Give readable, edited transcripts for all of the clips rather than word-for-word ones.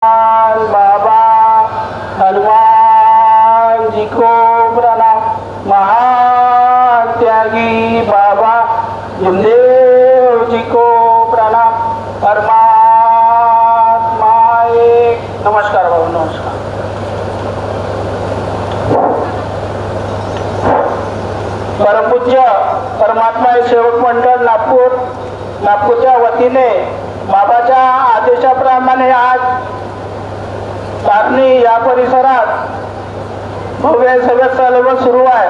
बाबा हनुमान जी को प्रणाम। महान त्यागी बाबा जमदेव जी को प्रणाम। परमात्मा एक। नमस्कार बाबा, नमस्कार। परमपूज्य परमात्मा सेवक मंडळ नागपूरच्या वतीने बाबाच्या आदेशाप्रमाणे आज कारणी या परिसरात भव्य सेवक संमेलन सुरू आहे।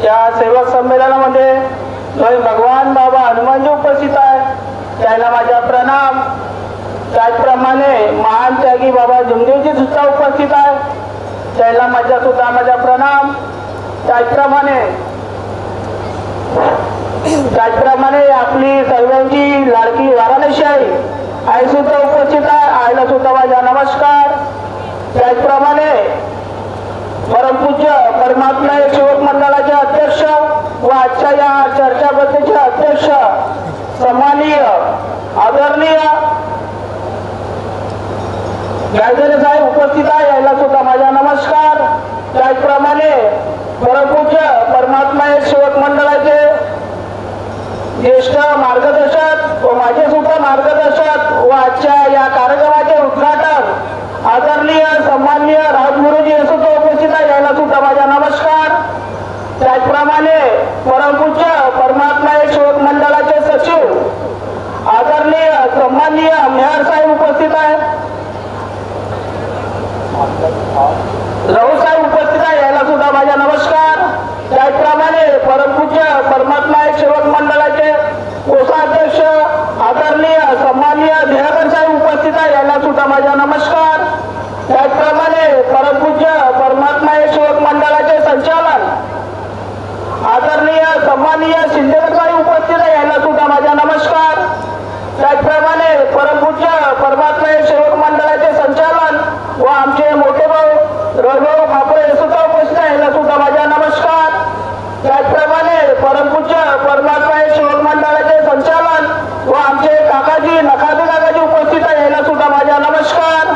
या सेवक संमेलनामध्ये भगवान बाबा हनुमानजी उपस्थित आहे, त्यांना माझा प्रणाम। त्याचप्रमाणे महान त्यागी बाबा जमदेवजी सुद्धा उपस्थित आहे, त्यांना माझा प्रणाम। त्याचप्रमाणे आपली सर्वांची लाडकी वाराणसी आई सुद्धा उपस्थित आहे, आईला सुद्धा माझा नमस्कार। त्याचप्रमाणे परमपूज्य परमात्मा सेवक मंडळाचे अध्यक्ष व आजच्या या चर्चाबद्धचे अध्यक्ष सन्माननीय आदरणीय गायधरे साहेब उपस्थित आहे, याला सुद्धा माझा नमस्कार। त्याचप्रमाणे परमपूज्य परमात्मा सेवक मंडळाचे ज्येष्ठ मार्गदर्शक व माझे सुद्धा मार्गदर्शक व आजच्या या कार्यक्रमाचे उद्घाटन आदरणीय सन्माननीय राजगुरुजी सुद्धा उपस्थित आहे, याला सुद्धा माझा नमस्कार। त्याचप्रमाणे परमपूज्य परमात्मा सेवक मंडळाचे सचिव आदरणीय सन्माननीय मेहर साहेब उपस्थित आहे, राहुल साहेब उपस्थित आहे, याला सुद्धा माझा नमस्कार। त्याचप्रमाणे परमपूज्य परमात्मा सेवक मंडळाचे कोषाध्यक्ष आदरणीय सन्माननीय देहकर साहेब उपस्थित आहे, याला सुद्धा माझा नमस्कार। त्याचप्रमाणे परमपूज्य परमात्मा सेवक मंडळाचे संचालन आदरणीय सन्माननीय शिंदेकर साहेब उपस्थित आहे, याला सुद्धा माझा नमस्कार। त्याचप्रमाणे परमपूज्य परमात्मा सेवक मंडळाचे संचालन व आमचे मोठे भाऊ रघुभाऊ खापरे सुद्धा उपस्थित आहे, याला सुद्धा माझा नमस्कार। त्याचप्रमाणे परमपूज्य परमात्मा सेवक मंडळाचे संचालन व आमचे काकाजी नखाते काकाजी उपस्थित आहे, याला सुद्धा माझा नमस्कार।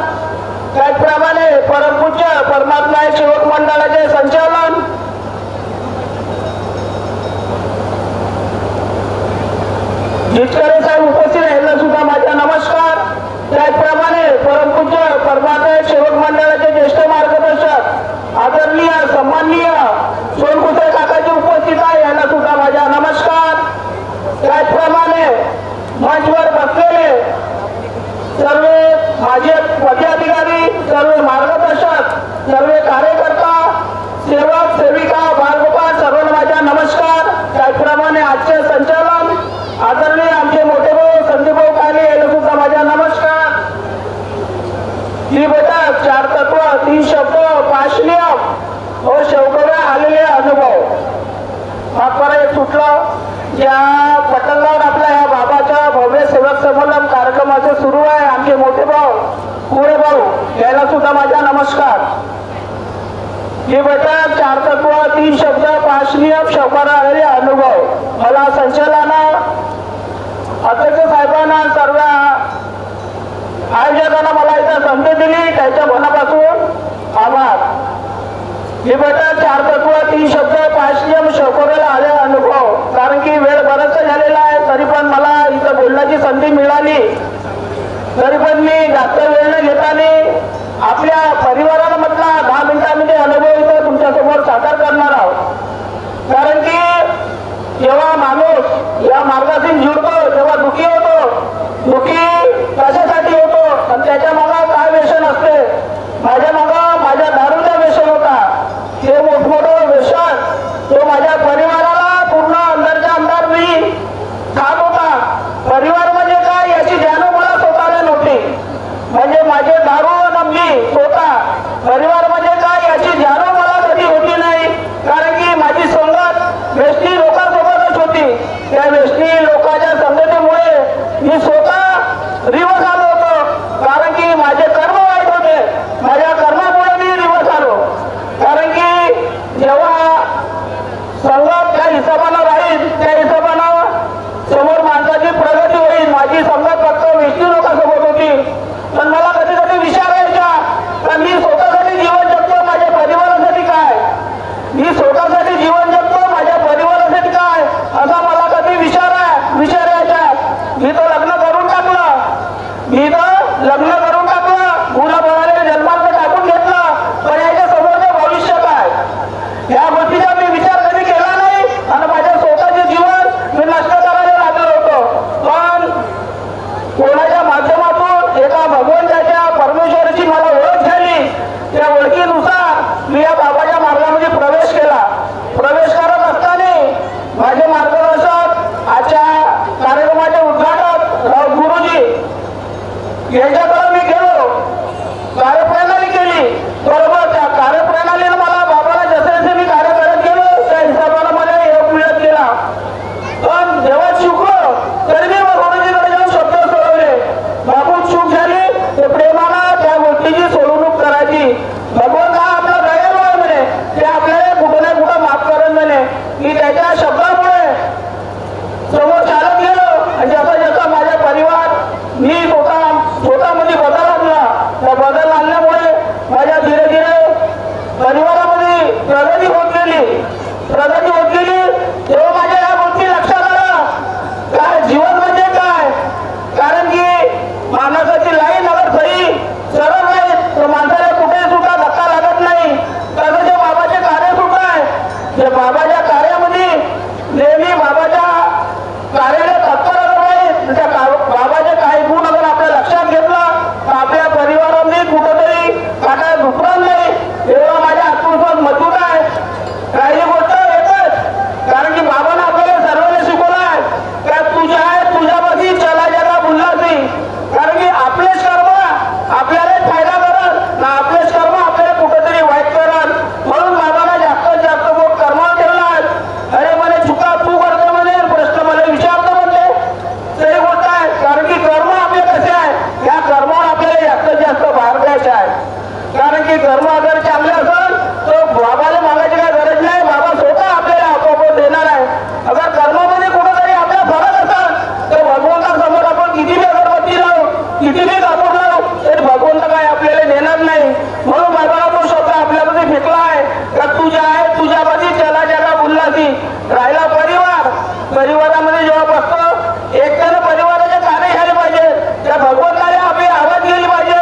त्याचप्रमाणे परमपूज्य परमात्मा सेवक मंडळाचे संचालन जितकरे साहेब उपस्थित आहे, याला सुद्धा माझा नमस्कार। त्याचप्रमाणे परमपूज्य परमात्मा सेवक मंडळाचे ज्येष्ठ मार्गदर्शक आदरणीय सन्माननीय सोनकुसे काकाजी उपस्थित आहे, याला सुद्धा माझा नमस्कार। त्याचप्रमाणे मंचवर बसलेले सर्व माझे पदाधिकारी, सर्व मार्गदर्शक, सर्व कार्यकर्ता, सेवक सेविका, बालगोपाल सर्वांना माझा नमस्कार। त्याचप्रमाणे आजचे संचालन आदरणीय आमचे मोठे भाऊ संदीप भाऊ काले, याला सुद्धा माझा नमस्कार। ही बैठक 4 तत्व 3 शब्द 5 नियम व शेवटला आलेले अनुभव मागपर एक सुटलं। ज्या पटलावर आपल्या या बाबाच्या भव्य सेवक संमेलन कार्यक्रमाचे सुरू आहे, आमचे मोठे भाऊ पुढे भाऊ, याला सुद्धा माझा नमस्कार। ही बैठक 4 तत्व 3 शब्द 5 नियम शेवटला आलेले अनुभव मला संचालना अध्यक्ष साहेबांना सर्व आयोजकांना मला इथं संधी दिली, त्याच्या मनापासून आभार। ही बैठक 4 तत्व 3 शब्द 5 नियम शिकवलेला आले अनुभव, कारण की वेळ बराचसा झालेला आहे, तरी पण मला इथं बोलण्याची संधी मिळाली, तरी पण मी जास्त वेळ न घेताना आपल्या परिवाराला म्हटला 10 मिनिटांमध्ये अनुभव इथं तुमच्यासमोर सादर करणार आहोत। कारण की जेव्हा माणूस या मार्गाशी जुळतो तेव्हा दुःखी होतो। दुःखी कशासाठी होतो आणि त्याच्या मागं काय व्यसन असते? माझ्या मागं माझ्या दारूचा व्यसन होता, ते मोठमोठं व्यसन तो माझ्या परिवाराला पूर्ण अंदरच्या अंदर मी खात होता। परिवार म्हणजे काय याची जाणीव मला स्वतःला नव्हती, म्हणजे माझे दारू नम्मी स्वतः परिवार म्हणजे काय याची जाणीव मला कधी होती नाही, कारण की माझी संगत व्यसनी लोकांसोबतच होती। त्या व्यसनी लोकांच्या संगतीमुळे मी स्वतः रिवर्स आलो होतो, कारण की माझे कर्म वाईट होते, माझ्या कर्मामुळे मी रिवर्स आलो। कारण की जेव्हा संगत त्या हिशोबानं राहील, त्या हिशोबानं समोर माणसाची प्रगती होईल। माझी संगत फक्त व्यसनी लोकांसोबत होती, पण मला कधी कधी मुलीची सोडवणूक करायची. भगवंत हा आपला दयाळू आहे म्हणे, ते आपल्याला कुठं ना कुठं माफ करून म्हणे की त्याच्या शब्दामुळे समोर चालत गेलो. आणि जसा जसा माझा परिवार मी स्वतःमध्ये बदल आणला, त्या बदल आणल्यामुळे माझ्या धीरे धीरे परिवारामध्ये प्रगती होत गेली. तेव्हा माझ्या या गोष्टी लक्षात आल्या, काय जीवन म्हणजे काय. कारण की माणसाची लाईन अगर सही सरळ नाही तर माणसाला कुठे सुद्धा धक्का लागत नाही. तसं जे बाबाचे कार्य सुद्धा आहे, जे बाबाच्या कार्यामध्ये नेहमी बाबाच्या कार्याला तत्पर आहे. त्या बाबाचे काही गुण अगर आपल्या लक्षात घेतलं तर आपल्या परिवारामध्ये कुठंतरी काटा दुखणार नाही. एवढा माझा आत्मविश्वास मजबूत आहे. काही गोष्ट येतच, कारण की बाबांना आपल्याला सर्वांना शिकवलं आहे का तुझ्यापाशी चला जगा बुललासी. कारण की आपलेच कर्म आपल्याला फायदा करत ना, आपलेच कर्म आपल्याला कुठेतरी वाईट करत. म्हणून बाबांना जास्तीत जास्त बोट कर्मावर ठेवला. अरे म्हणे चुका तू करते म्हणे, प्रश्न मला विचारतो म्हणते. तरी गोष्ट आहे, कारण की कर्म आपले कसे आहे, या कर्मावर आपल्याला जास्तीत जास्त भार द्यायचा आहे. कारण की कर्म अगर चांगले असेल तर बाबाला मागायची काय गरज नाही, बाबा स्वतः आपल्याला आपोआप देणार आहे. अगर कर्मामध्ये कुठेतरी आपला फरक असेल तर भगवंतासमोर आपण किती बी अगरबत्ती लावू, किती बी कापूर लावू, तरी भगवंत काय आपल्याला देणार नाही. म्हणून बाबाला तो शब्द आपल्यामध्ये फेकला आहे का तुझ्यापाशी चला जगा बुललासी. राहिला परिवारामध्ये जेव्हा बसतो एकट्यानं परिवाराचे कार्य झाले पाहिजे, त्या भगवंताने आपली आवाज गेली पाहिजे.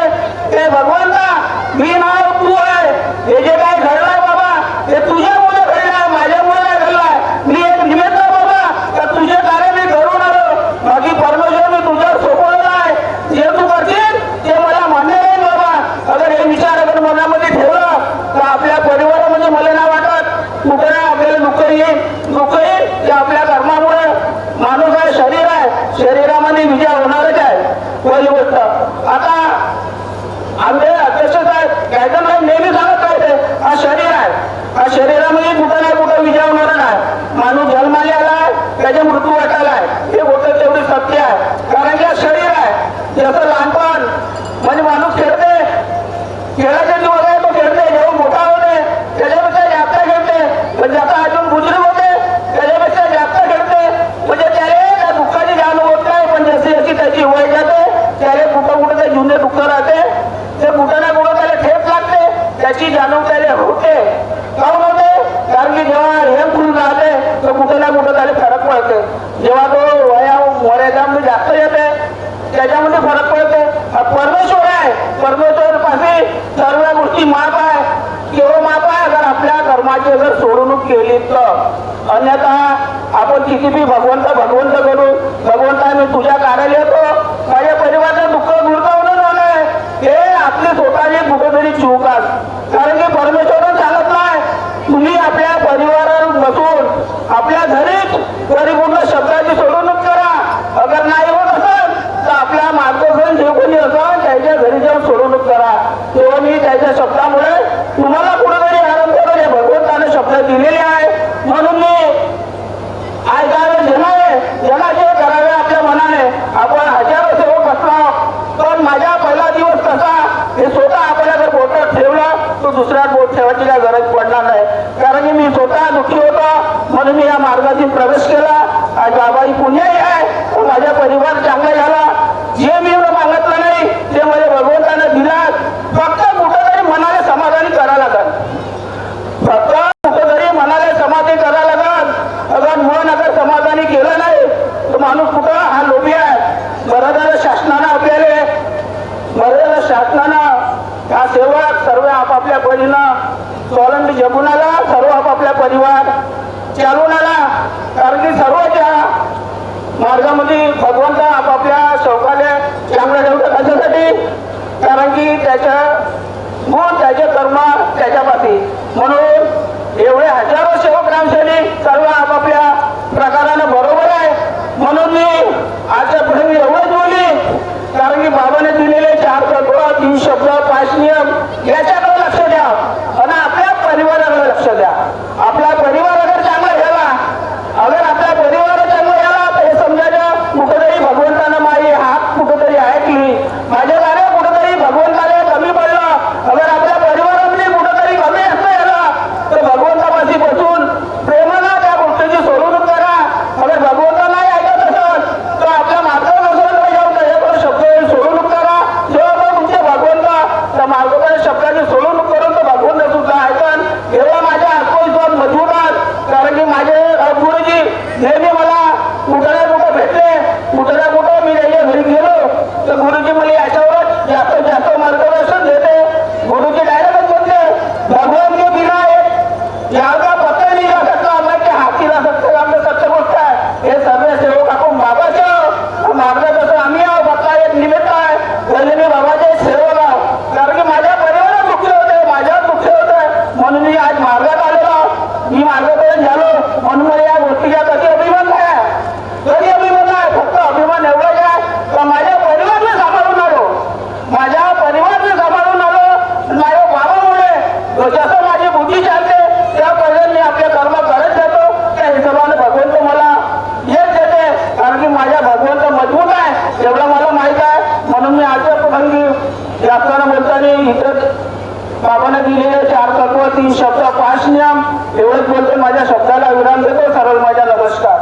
ते भगवंता मी नाव तू आहे, हे जे काय घडलंय बाबा हे तुझ्यामुळे घडलंय, माझ्यामुळे नाही घडलंय. मी एक निमित्त बाबा का तुझे कार्य मी घडून आलो. बाकी परमेश्वर मी तुझ्यावर सोपवलेला आहे, जे तू करशील ते मला मान्य नाही बाबा. अगर हे विचार अगर मनामध्ये ठेवलं तर आपल्या परिवारामध्ये मला नाही वाटत कुठे नाही आपल्याला दुःख येईल ते आपल्या कर्मामुळे. माणूस आहे, शरीर आहे, शरीरामध्ये विजय होणारच आहे. पहिली गोष्ट आता आमचे अध्यक्ष साहेब गायधन साहेब नेहमी सांगत राहते हा शरीर आहे, हा शरीरामध्ये कुठं नाही कुठं विजय होणार नाही. माणूस जन्माला आलाय, त्याचे मृत्यू वाटायला आहे, हे गोष्ट तेवढी सत्य आहे. कारण की हा शरीर आहे. जसं लहानपण म्हणजे माणूस खेळते, खेळाचे दिवस आहे तो खेळते, जेव्हा मोठा होते त्याच्यापेक्षा जास्त खेळते, पण जसा अजून बुजुर्ग होते त्याच्यापेक्षा जास्त खेळते. म्हणजे त्याला दुःखाची जाण होत नाही, पण जशी जशी त्याची वय जाते त्याला कुठं ते जुने दुःख राहते, ते कुठं ना कुठं त्याला ठेप लागते, त्याची जाणीव त्याला होते. काऊन होते? कारण की जेव्हा हे फुल राहते तर कुठं ना कुठं त्याला फरक पडते. जेव्हा तो मर्यादामध्ये जास्त येते त्याच्यामध्ये फरक पडते. परमेश्वर आहे, परमेश्वर पाशी सर्व गोष्टी माप आहे. केवळ माप आहे अगर आपल्या कर्माची जर सोडवणूक केली तर. अन्यथा आपण किती बी भगवंत करू, भगवंता मी तुझ्या कार्याला येतो, माझ्या परिवाराचं दुःख दूर करून होणार, हे आपली स्वतःची कुठेतरी चूक आहे. कारण की परमेश्वरने सांगितलं आहे तुम्ही आपल्या परिवारावर बसून आपल्या घरीच परिपूर्ण शब्दाची सोडवणूक करा. अगर नाही होत असेल तर आपल्या मार्गदर्शन जे कोणी असेल त्याच्या घरी जाऊन सोडवणूक करा. तेव्हा मी त्याच्या शब्दामुळे तुम्हाला कुठेतरी आनंद करेल, हे भगवंताने शब्द दिलेले आहे. म्हणून मी ऐकावे जनाचे करावे आपल्या मनाने. आपण हजारो सेवक बसला, पण माझा पहिला दिवस कसा हे स्वतः आपल्याला जर बोटात ठेवलं तर दुसऱ्या बोट ठेवायची काय गरज पडणार नाही. कारण की मी स्वतः दुःखी होतो म्हणून मी या मार्गातून प्रवेश केला. आज बाबाई पुण्याही आहे, माझा परिवार चांगला झाला. जे मी मागितलं नाही ते मला भगवंताने दिला. फक्त कुठंतरी मनाला समाधानी करायला लागल, फक्त कुठंतरी मनाला समाधानी करायला लागल. अगर मन अगर समाधानी केलं नाही तर माणूस कुठं हा लोभी आहे. बरं शासनानं हा सेवक सर्व आपापल्या परीनं स्वावलंबी जगून आला, सर्व आपापल्या परिवार चालून आला. कारण की सर्वच्या मार्गामध्ये भगवंत आपापल्या शौकाला चांगलं ठेवतात कशासाठी, कारण की त्याच्या गुण त्याचे कर्म त्याच्यापाशी. म्हणून एवढे हजारो सेवक रामसैनिक सर्व आपापल्या प्रकारानं बरोबर आहे. म्हणून मी आजच्या पुढे एवढंच बोलली, कारण की बाबाने दिलेले 4 तत्व, 3 शब्द, 5 नियम याच्याकडे लक्ष द्या आणि आपल्या परिवाराकडे लक्ष द्या. आपला परिवार अगर चांगला झाला, अगर आपल्या परिवार चांगला झाला तर हे समजायचं कुठेतरी भगवंतानं माझी हात कुठेतरी ऐकली, माझ्या गाणे कुठेतरी भगवंताने कमी पडलं. महात्मानं बोलताना इतर बाबांना दिलेले 4 तत्व 3 शब्द 5 नियम एवढंच बोलतो. माझ्या शब्दाला विराम देतो. सर्व माझा नमस्कार.